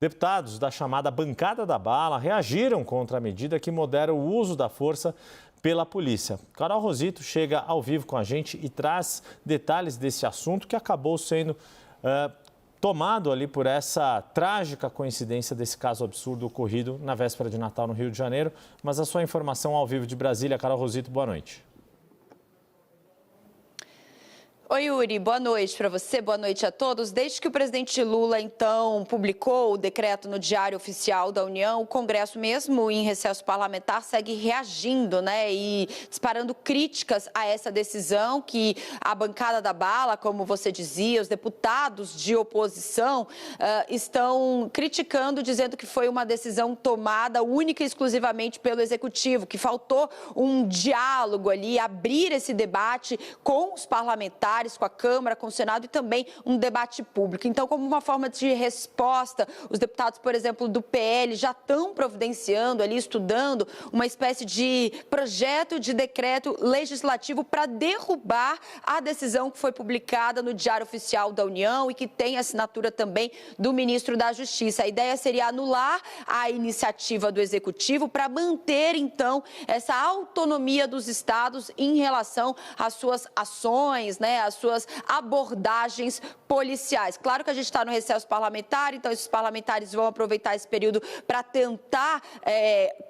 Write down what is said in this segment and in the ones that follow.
Deputados da chamada bancada da bala reagiram contra a medida que modera o uso da força pela polícia. Carol Rosito chega ao vivo com a gente e traz detalhes desse assunto que acabou sendo tomado ali por essa trágica coincidência desse caso absurdo ocorrido na véspera de Natal no Rio de Janeiro. Mas a sua informação ao vivo de Brasília, Carol Rosito, boa noite. Oi, Yuri, boa noite para você, boa noite a todos. Desde que o presidente Lula, então, publicou o decreto no Diário Oficial da União, o Congresso, mesmo em recesso parlamentar, segue reagindo, e disparando críticas a essa decisão que a bancada da bala, como você dizia, os deputados de oposição estão criticando, dizendo que foi uma decisão tomada única e exclusivamente pelo Executivo, que faltou um diálogo ali, abrir esse debate com os parlamentares, com a Câmara, com o Senado e também um debate público. Então, como uma forma de resposta, os deputados, por exemplo, do PL já estão providenciando ali, estudando uma espécie de projeto de decreto legislativo para derrubar a decisão que foi publicada no Diário Oficial da União e que tem assinatura também do ministro da Justiça. A ideia seria anular a iniciativa do Executivo para manter, então, essa autonomia dos estados em relação às suas ações, às suas abordagens policiais. Claro que a gente está no recesso parlamentar, então esses parlamentares vão aproveitar esse período para tentar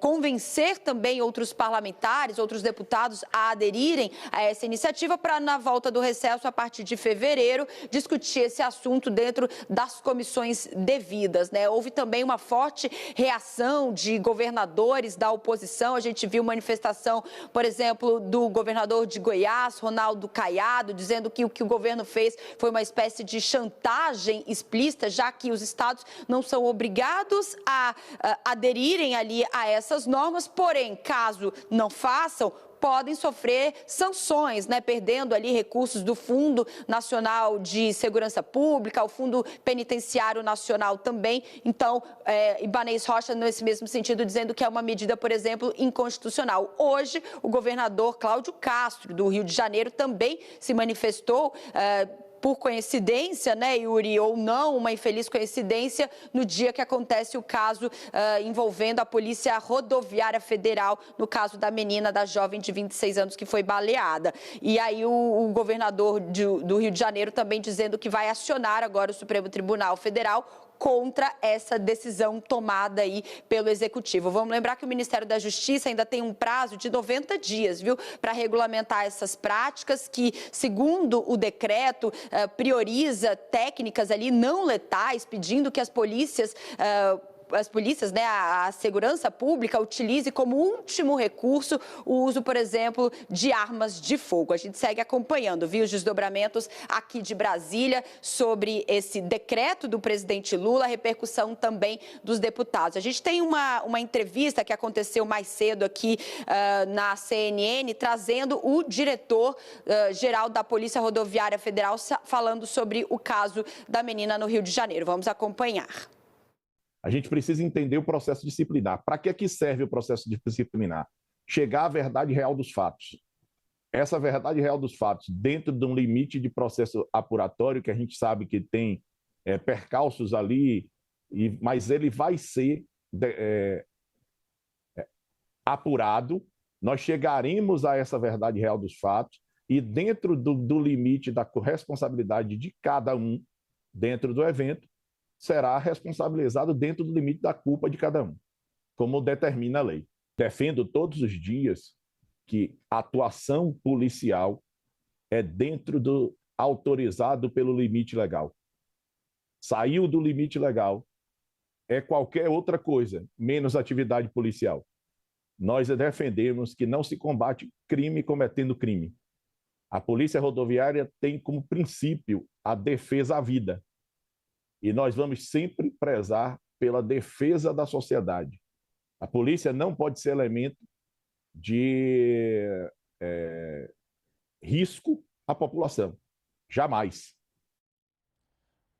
convencer também outros parlamentares, outros deputados a aderirem a essa iniciativa para, na volta do recesso, a partir de fevereiro, discutir esse assunto dentro das comissões devidas. Houve também uma forte reação de governadores da oposição. A gente viu manifestação, por exemplo, do governador de Goiás, Ronaldo Caiado, dizendo que o que o governo fez foi uma espécie de chantagem explícita, já que os estados não são obrigados a aderirem ali a essas normas, porém, caso não façam, podem sofrer sanções, perdendo ali recursos do Fundo Nacional de Segurança Pública, o Fundo Penitenciário Nacional também. Então, Ibanez Rocha, nesse mesmo sentido, dizendo que é uma medida, por exemplo, inconstitucional. Hoje, o governador Cláudio Castro, do Rio de Janeiro, também se manifestou por coincidência, Yuri, ou não, uma infeliz coincidência, no dia que acontece o caso envolvendo a Polícia Rodoviária Federal, no caso da menina, da jovem de 26 anos que foi baleada. E aí o governador do Rio de Janeiro também dizendo que vai acionar agora o Supremo Tribunal Federal contra essa decisão tomada aí pelo Executivo. Vamos lembrar que o Ministério da Justiça ainda tem um prazo de 90 dias, para regulamentar essas práticas que, segundo o decreto, prioriza técnicas ali não letais, pedindo que as polícias, a segurança pública utilize como último recurso o uso, por exemplo, de armas de fogo. A gente segue acompanhando, os desdobramentos aqui de Brasília sobre esse decreto do presidente Lula, a repercussão também dos deputados. A gente tem uma entrevista que aconteceu mais cedo aqui na CNN, trazendo o diretor-geral da Polícia Rodoviária Federal falando sobre o caso da menina no Rio de Janeiro. Vamos acompanhar. A gente precisa entender o processo disciplinar. Para que serve o processo disciplinar? Chegar à verdade real dos fatos. Essa verdade real dos fatos, dentro de um limite de processo apuratório, que a gente sabe que tem percalços ali, mas ele vai ser apurado, nós chegaremos a essa verdade real dos fatos e dentro do limite da responsabilidade de cada um, dentro do evento, será responsabilizado dentro do limite da culpa de cada um, como determina a lei. Defendo todos os dias que a atuação policial é dentro do autorizado pelo limite legal. Saiu do limite legal, é qualquer outra coisa, menos atividade policial. Nós defendemos que não se combate crime cometendo crime. A Polícia Rodoviária tem como princípio a defesa à vida. E nós vamos sempre prezar pela defesa da sociedade. A polícia não pode ser elemento de risco à população. Jamais.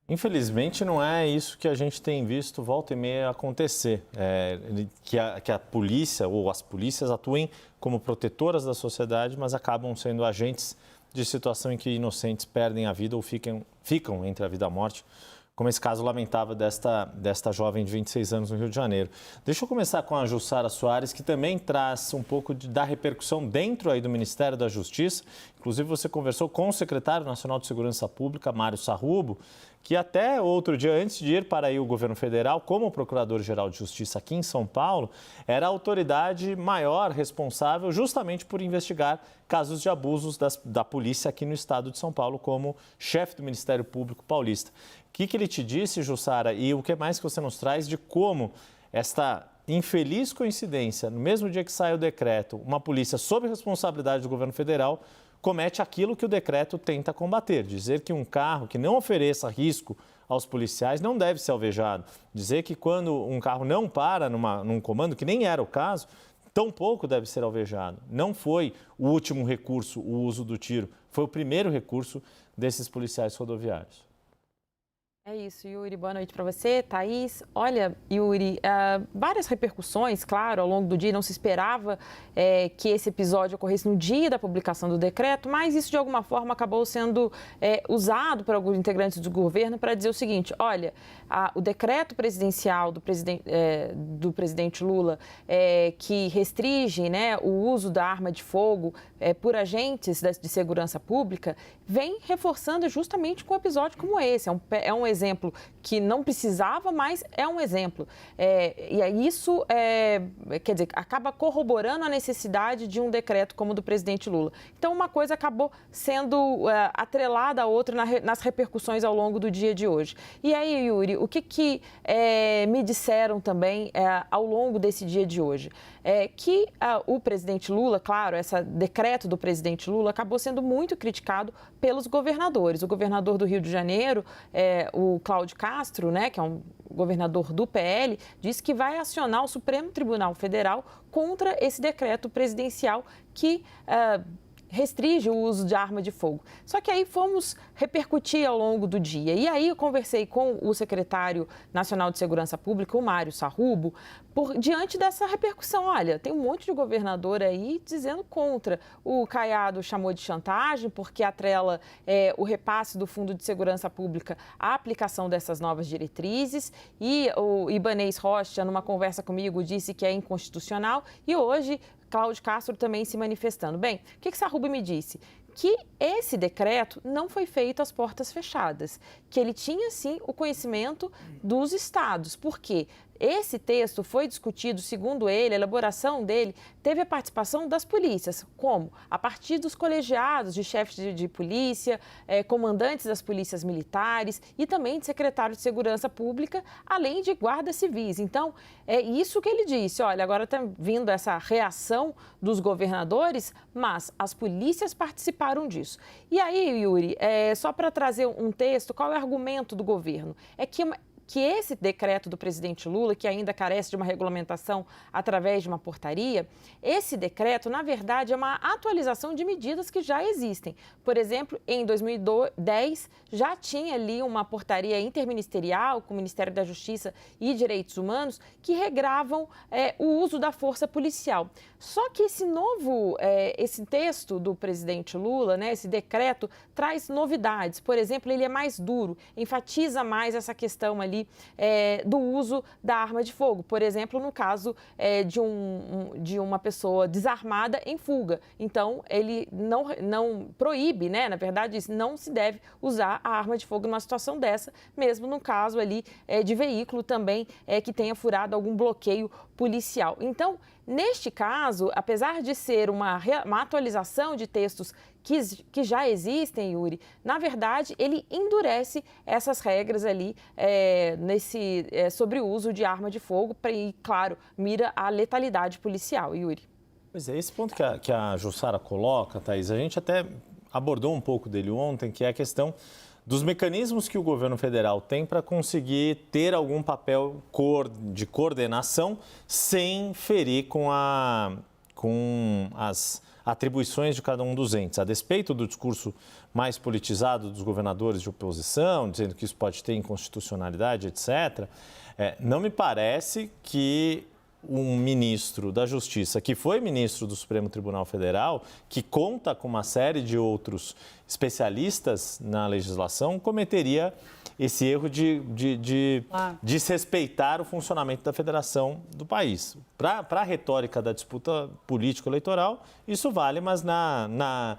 Infelizmente, não é isso que a gente tem visto volta e meia acontecer. Que a polícia ou as polícias atuem como protetoras da sociedade, mas acabam sendo agentes de situação em que inocentes perdem a vida ou ficam entre a vida e a morte, como esse caso lamentável desta jovem de 26 anos no Rio de Janeiro. Deixa eu começar com a Jussara Soares, que também traz um pouco da repercussão dentro aí do Ministério da Justiça. Inclusive, você conversou com o secretário nacional de Segurança Pública, Mário Sarrubo, que até outro dia, antes de ir para aí o governo federal, como procurador-geral de Justiça aqui em São Paulo, era a autoridade maior responsável justamente por investigar casos de abusos da polícia aqui no estado de São Paulo, como chefe do Ministério Público Paulista. O que ele te disse, Jussara, e o que mais que você nos traz de como esta infeliz coincidência, no mesmo dia que sai o decreto, uma polícia sob responsabilidade do governo federal comete aquilo que o decreto tenta combater, dizer que um carro que não ofereça risco aos policiais não deve ser alvejado, dizer que quando um carro não para num comando, que nem era o caso, tampouco deve ser alvejado. Não foi o último recurso o uso do tiro, foi o primeiro recurso desses policiais rodoviários. É isso, Yuri. Boa noite para você, Thaís. Olha, Yuri, várias repercussões, claro, ao longo do dia. Não se esperava que esse episódio ocorresse no dia da publicação do decreto, mas isso, de alguma forma, acabou sendo usado por alguns integrantes do governo para dizer o seguinte: olha, o decreto presidencial do presidente Lula, que restringe, né, o uso da arma de fogo por agentes de segurança pública, vem reforçando justamente com um episódio como esse. É um exemplo que não precisava, mas é um exemplo. E isso, quer dizer, acaba corroborando a necessidade de um decreto como o do presidente Lula. Então, uma coisa acabou sendo atrelada à outra nas repercussões ao longo do dia de hoje. E aí, Yuri, o que me disseram também ao longo desse dia de hoje? Que o presidente Lula, claro, esse decreto do presidente Lula acabou sendo muito criticado pelos governadores. O governador do Rio de Janeiro, o Cláudio Castro, né, que é um governador do PL, disse que vai acionar o Supremo Tribunal Federal contra esse decreto presidencial que restringe o uso de arma de fogo. Só que aí fomos repercutir ao longo do dia. E aí eu conversei com o secretário nacional de Segurança Pública, o Mário Sarrubo, diante dessa repercussão. Olha, tem um monte de governador aí dizendo contra. O Caiado chamou de chantagem porque atrela o repasse do Fundo de Segurança Pública à aplicação dessas novas diretrizes. E o Ibanez Rocha, numa conversa comigo, disse que é inconstitucional. E hoje Cláudio Castro também se manifestando. Bem, o que Sarrubo me disse? Que esse decreto não foi feito às portas fechadas, que ele tinha, sim, o conhecimento dos estados. Por quê? Esse texto foi discutido, segundo ele, a elaboração dele teve a participação das polícias. Como? A partir dos colegiados de chefes de polícia, comandantes das polícias militares e também de secretários de segurança pública, além de guardas civis. Então, é isso que ele disse. Olha, agora está vindo essa reação dos governadores, mas as polícias participaram disso. E aí, Yuri, só para trazer um texto, qual é o argumento do governo? É que esse decreto do presidente Lula, que ainda carece de uma regulamentação através de uma portaria, esse decreto, na verdade, é uma atualização de medidas que já existem. Por exemplo, em 2010, já tinha ali uma portaria interministerial com o Ministério da Justiça e Direitos Humanos que regravam o uso da força policial. Só que esse texto do presidente Lula, né, esse decreto, traz novidades. Por exemplo, ele é mais duro, enfatiza mais essa questão ali do uso da arma de fogo. Por exemplo, no caso de uma pessoa desarmada em fuga. Então, ele não proíbe, né? Na verdade, não se deve usar a arma de fogo numa situação dessa, mesmo no caso ali de veículo também que tenha furado algum bloqueio policial. Então, neste caso, apesar de ser uma atualização de textos que já existem, Yuri, na verdade, ele endurece essas regras ali sobre o uso de arma de fogo e, claro, mira a letalidade policial, Yuri. Pois é, esse ponto que a Jussara coloca, Thaís, a gente até abordou um pouco dele ontem, que é a questão dos mecanismos que o governo federal tem para conseguir ter algum papel de coordenação sem ferir com as atribuições de cada um dos entes. A despeito do discurso mais politizado dos governadores de oposição, dizendo que isso pode ter inconstitucionalidade, etc., não me parece que um ministro da Justiça, que foi ministro do Supremo Tribunal Federal, que conta com uma série de outros especialistas na legislação, cometeria esse erro de desrespeitar o funcionamento da federação do país. Para a retórica da disputa político-eleitoral, isso vale, mas na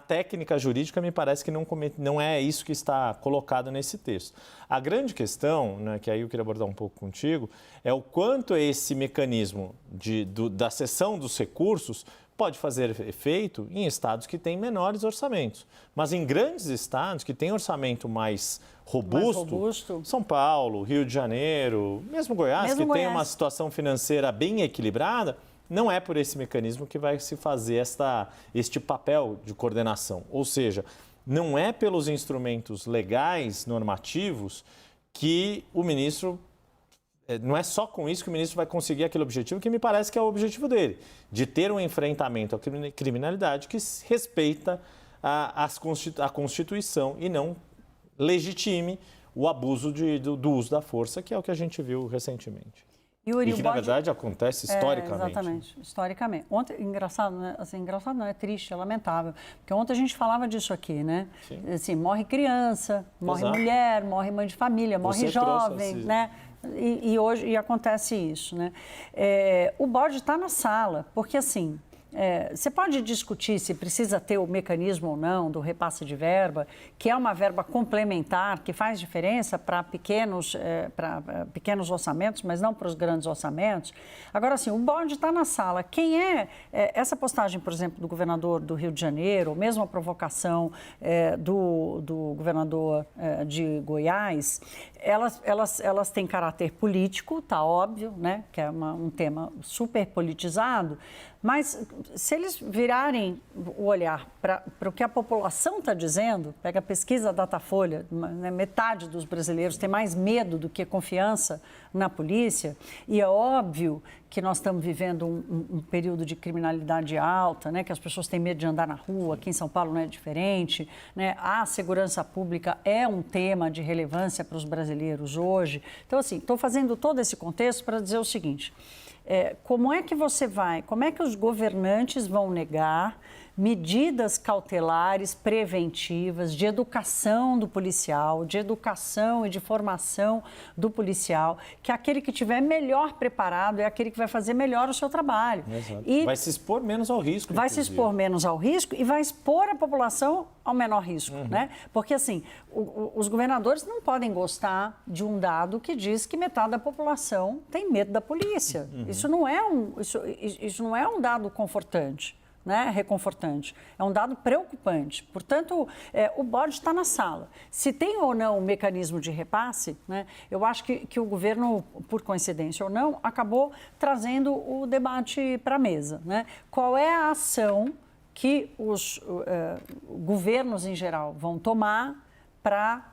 técnica jurídica, me parece que não é isso que está colocado nesse texto. A grande questão, né, que aí eu queria abordar um pouco contigo, é o quanto esse mecanismo da cessão dos recursos pode fazer efeito em estados que têm menores orçamentos. Mas em grandes estados que têm orçamento mais robusto, São Paulo, Rio de Janeiro, mesmo Goiás, tem uma situação financeira bem equilibrada, não é por esse mecanismo que vai se fazer este papel de coordenação. Ou seja, não é pelos instrumentos legais, normativos, que o ministro... Não é só com isso que o ministro vai conseguir aquele objetivo, que me parece que é o objetivo dele, de ter um enfrentamento à criminalidade que respeita a Constituição e não legitime o abuso do uso da força, que é o que a gente viu recentemente. E que, na verdade, acontece historicamente. Exatamente, historicamente. Ontem, engraçado, né? Assim, engraçado não, é triste, é lamentável. Porque ontem a gente falava disso aqui, né? Sim. Assim, morre criança, morre mulher, morre mãe de família, morre jovem, né? E hoje acontece isso, né? O bode está na sala, porque assim... você pode discutir se precisa ter o mecanismo ou não do repasse de verba, que é uma verba complementar, que faz diferença para pequenos orçamentos, mas não para os grandes orçamentos. Agora, assim, o bode está na sala. Quem essa postagem, por exemplo, do governador do Rio de Janeiro, ou mesmo a provocação do governador de Goiás, elas têm caráter político, tá óbvio, né? Que é um tema super politizado, mas se eles virarem o olhar para o que a população está dizendo, pega a pesquisa Datafolha, né, metade dos brasileiros tem mais medo do que confiança na polícia, e é óbvio que nós estamos vivendo um período de criminalidade alta, né, que as pessoas têm medo de andar na rua, aqui em São Paulo não é diferente, né, a segurança pública é um tema de relevância para os brasileiros hoje. Então, assim, estou fazendo todo esse contexto para dizer o seguinte... como é que os governantes vão negar medidas cautelares preventivas de educação do policial, de educação e de formação do policial, que aquele que estiver melhor preparado é aquele que vai fazer melhor o seu trabalho. E vai se expor menos ao risco. Vai se expor menos ao risco e vai expor a população ao menor risco, né? Porque, assim, os governadores não podem gostar de um dado que diz que metade da população tem medo da polícia. Isso não é um dado confortante. Né, reconfortante. É um dado preocupante. Portanto, o bode está na sala. Se tem ou não um mecanismo de repasse, né, eu acho que o governo, por coincidência ou não, acabou trazendo o debate para a mesa. Né? Qual é a ação que os governos, em geral, vão tomar para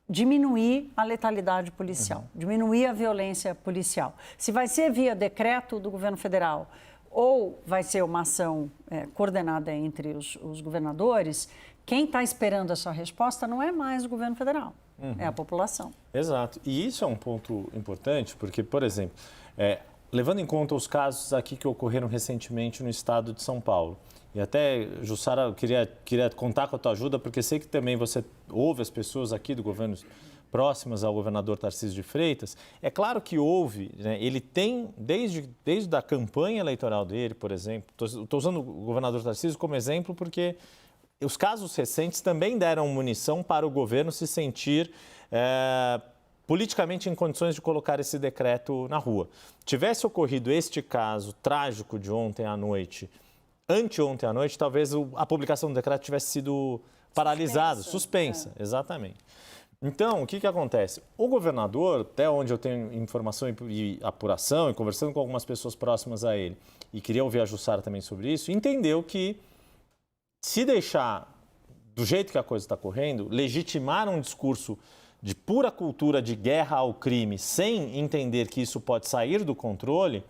diminuir a letalidade policial, diminuir a violência policial? Se vai ser via decreto do governo federal, ou vai ser uma ação coordenada entre os governadores, quem está esperando essa resposta não é mais o governo federal, é a população. Exato. E isso é um ponto importante, porque, por exemplo, levando em conta os casos aqui que ocorreram recentemente no estado de São Paulo, e até, Jussara, eu queria contar com a tua ajuda, porque sei que também você ouve as pessoas aqui do governo próximas ao governador Tarcísio de Freitas. É claro que houve, né, ele tem, desde a campanha eleitoral dele, por exemplo, estou usando o governador Tarcísio como exemplo porque os casos recentes também deram munição para o governo se sentir politicamente em condições de colocar esse decreto na rua. Tivesse ocorrido este caso trágico de ontem à noite, anteontem à noite, talvez a publicação do decreto tivesse sido paralisada, suspensa, exatamente. Então, o que acontece? O governador, até onde eu tenho informação e apuração, e conversando com algumas pessoas próximas a ele, e queria ouvir a Jussara também sobre isso, entendeu que se deixar do jeito que a coisa está correndo, legitimar um discurso de pura cultura de guerra ao crime, sem entender que isso pode sair do controle,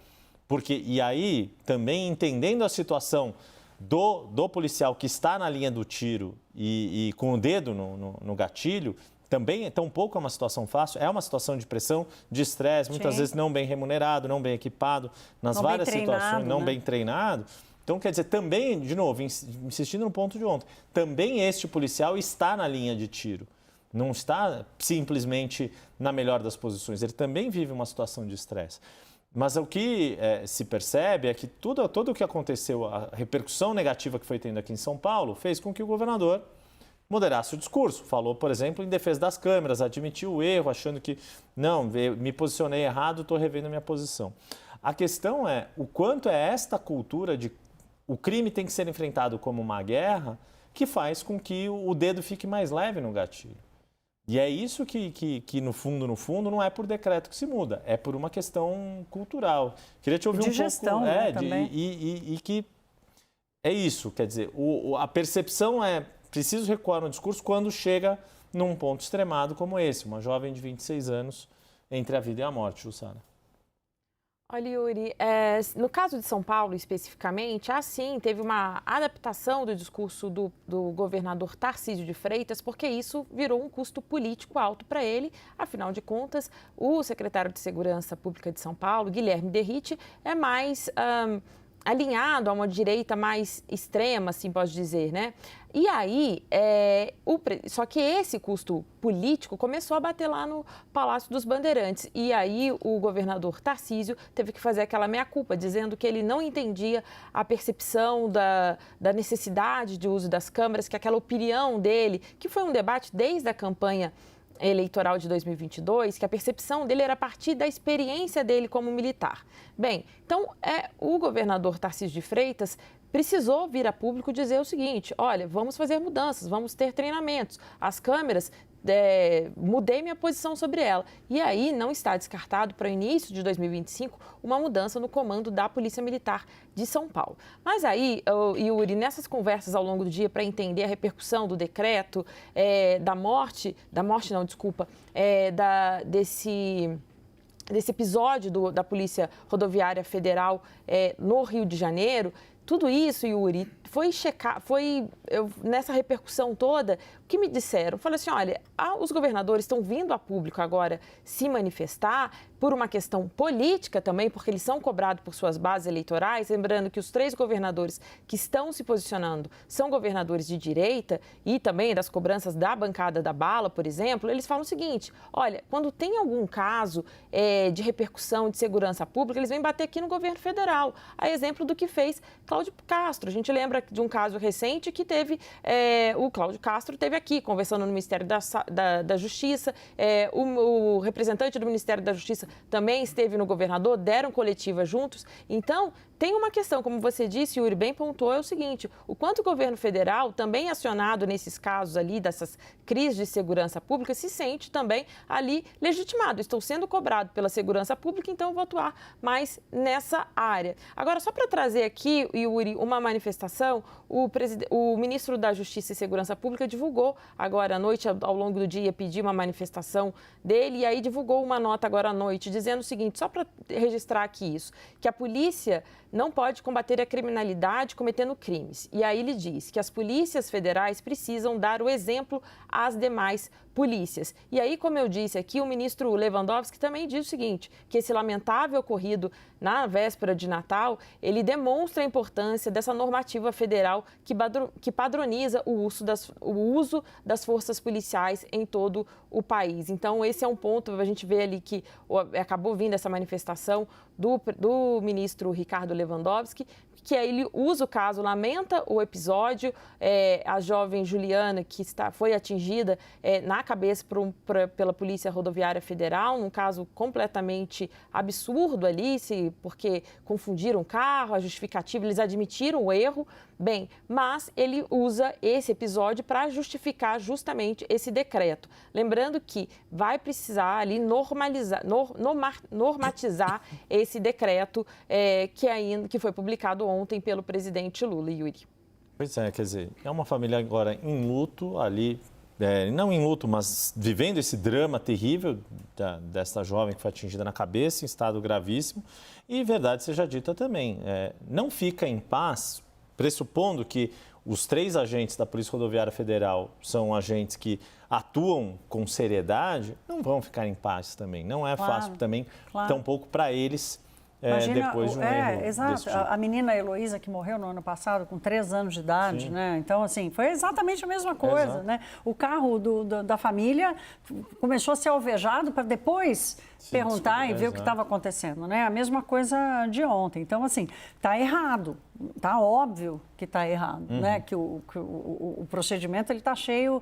e aí também entendendo a situação do policial que está na linha do tiro e com o dedo no gatilho, também, tampouco é uma situação fácil, é uma situação de pressão, de estresse, muitas vezes não bem remunerado, não bem equipado, nas não várias bem treinado, situações, não né? bem treinado. Então, quer dizer, também, de novo, insistindo no ponto de ontem, também este policial está na linha de tiro. Não está simplesmente na melhor das posições, ele também vive uma situação de estresse. Mas o que se percebe é que tudo o que aconteceu, a repercussão negativa que foi tendo aqui em São Paulo, fez com que o governador moderasse o discurso. Falou, por exemplo, em defesa das câmeras, admitiu o erro, achando que, não, me posicionei errado, estou revendo a minha posição. A questão é o quanto é esta cultura de o crime tem que ser enfrentado como uma guerra que faz com que o dedo fique mais leve no gatilho. E é isso que no fundo, não é por decreto que se muda, é por uma questão cultural. Queria te ouvir de gestão, né, também. E que é isso, quer dizer, a percepção é preciso recuar no discurso quando chega num ponto extremado como esse, uma jovem de 26 anos entre a vida e a morte, Jussara. Olha, Yuri, no caso de São Paulo especificamente, teve uma adaptação do discurso do governador Tarcísio de Freitas, porque isso virou um custo político alto para ele. Afinal de contas, o secretário de Segurança Pública de São Paulo, Guilherme Derrite, é mais alinhado a uma direita mais extrema, assim posso dizer, né? E aí, só que esse custo político começou a bater lá no Palácio dos Bandeirantes. E aí o governador Tarcísio teve que fazer aquela meia-culpa, dizendo que ele não entendia a percepção da necessidade de uso das câmeras, que aquela opinião dele, que foi um debate desde a campanha eleitoral de 2022, que a percepção dele era a partir da experiência dele como militar. Bem, então o governador Tarcísio de Freitas precisou vir a público dizer o seguinte: olha, vamos fazer mudanças, vamos ter treinamentos. As câmeras, mudei minha posição sobre ela. E aí não está descartado para o início de 2025 uma mudança no comando da Polícia Militar de São Paulo. Mas aí, Yuri, nessas conversas ao longo do dia para entender a repercussão do decreto, desse episódio da Polícia Rodoviária Federal no Rio de Janeiro, tudo isso, Yuri, nessa repercussão toda, o que me disseram? Falei assim, olha, os governadores estão vindo a público agora se manifestar por uma questão política também, porque eles são cobrados por suas bases eleitorais, lembrando que os 3 governadores que estão se posicionando são governadores de direita e também das cobranças da bancada da bala, por exemplo, eles falam o seguinte: olha, quando tem algum caso de repercussão de segurança pública, eles vêm bater aqui no governo federal, a exemplo do que fez Cláudio Castro. A gente lembra de um caso recente que teve, o Cláudio Castro esteve aqui conversando no Ministério da Justiça, o representante do Ministério da Justiça também esteve no governador, deram coletiva juntos. Então, tem uma questão, como você disse, Yuri, bem pontuou, é o seguinte: o quanto o governo federal, também acionado nesses casos ali, dessas crises de segurança pública, se sente também ali legitimado. Estou sendo cobrado pela segurança pública, então eu vou atuar mais nessa área. Agora, só para trazer aqui, Yuri, uma manifestação, o ministro da Justiça e Segurança Pública divulgou agora à noite, ao longo do dia, pediu uma manifestação dele e aí divulgou uma nota agora à noite, dizendo o seguinte, só para registrar aqui isso, que a polícia não pode combater a criminalidade cometendo crimes. E aí ele diz que as polícias federais precisam dar o exemplo às demais polícias. E aí, como eu disse aqui, o ministro Lewandowski também diz o seguinte, que esse lamentável ocorrido na véspera de Natal, ele demonstra a importância dessa normativa federal que padroniza o uso das forças policiais em todo o país. Então, esse é um ponto, a gente vê ali que acabou vindo essa manifestação do ministro Ricardo Lewandowski, que aí ele usa o caso, lamenta o episódio, a jovem Juliana, que foi atingida na cabeça pela Polícia Rodoviária Federal, num caso completamente absurdo ali, porque confundiram o carro, a justificativa, eles admitiram o erro, bem, mas ele usa esse episódio para justificar justamente esse decreto. Lembrando que vai precisar ali normatizar esse decreto que foi publicado ontem pelo presidente Lula, Yuri. Pois é, quer dizer, é uma família agora em luto ali, não em luto, mas vivendo esse drama terrível dessa jovem que foi atingida na cabeça, em estado gravíssimo, e verdade seja dita também, não fica em paz, pressupondo que os 3 agentes da Polícia Rodoviária Federal são agentes que atuam com seriedade, não vão ficar em paz também. Não é fácil também, tampouco para eles, depois de um erro exato. desse tipo. A menina Heloísa, que morreu no ano passado, com 3 anos de idade, né? Então, assim, foi exatamente a mesma coisa, né? O carro da família começou a ser alvejado para depois perguntar e ver o que estava acontecendo, né? A mesma coisa de ontem. Então, assim, está errado. Está óbvio que está errado, né? Que o procedimento está cheio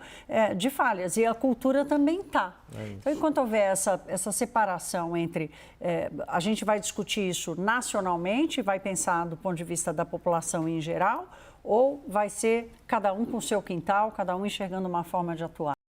de falhas e a cultura também está. Então, enquanto houver essa separação entre... a gente vai discutir isso nacionalmente, vai pensar do ponto de vista da população em geral, ou vai ser cada um com o seu quintal, cada um enxergando uma forma de atuar?